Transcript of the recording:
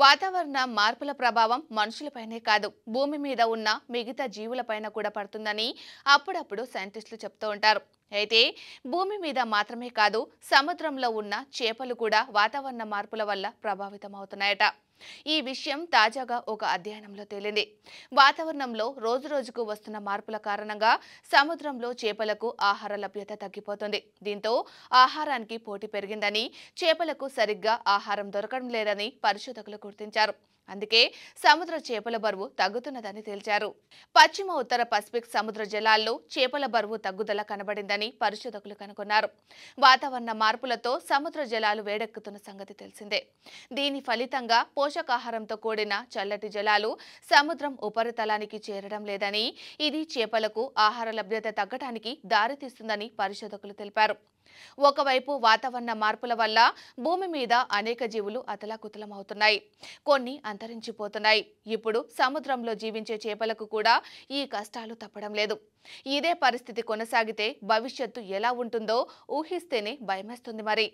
వాతావరణ మార్పుల ప్రభావం మనుషులపైనే కాదు, భూమి మీద ఉన్న మిగతా జీవులపైన కూడా పడుతుందని అప్పుడప్పుడు సైంటిస్టులు చెప్తూ ఉంటారు. అయితే భూమి మీద మాత్రమే కాదు, సముద్రంలో ఉన్న చేపలు కూడా వాతావరణ మార్పుల వల్ల ప్రభావితమవుతున్నాయట. ఈ విషయం తాజాగా ఒక అధ్యయనంలో తేలింది. వాతావరణంలో రోజురోజుకు వస్తున్న మార్పుల కారణంగా సముద్రంలో చేపలకు ఆహార లభ్యత తగ్గిపోతుంది. దీంతో ఆహారానికి పోటీ పెరిగిందని, చేపలకు సరిగ్గా ఆహారం దొరకడం లేదని పరిశోధకులు గుర్తించారు. అందుకే సముద్ర చేపల బరువు తగ్గుతున్నదని తేల్చారు. పశ్చిమ ఉత్తర పసిఫిక్ సముద్ర జలాల్లో చేపల బరువు తగ్గుదల కనబడిందని పరిశోధకులు కనుగొన్నారు. వాతావరణ మార్పులతో సముద్ర జలాలు వేడెక్కుతున్న సంగతి తెలిసిందే. దీని ఫలితంగా పోషకాహారంతో కూడిన చల్లటి జలాలు సముద్రం ఉపరితలానికి చేరడం లేదని, ఇది చేపలకు ఆహార లభ్యత తగ్గడానికి దారితీస్తుందని పరిశోధకులు తెలిపారు. ఒకవైపు వాతావరణ మార్పుల వల్ల భూమి మీద అనేక జీవులు అతలాకుతలమవుతున్నాయి, కొన్ని అంతరించిపోతున్నాయి. ఇప్పుడు సముద్రంలో జీవించే చేపలకు కూడా ఈ కష్టాలు తప్పడం లేదు. ఇదే పరిస్థితి కొనసాగితే భవిష్యత్తు ఎలా ఉంటుందో ఊహిస్తేనే భయమేస్తుంది మరి.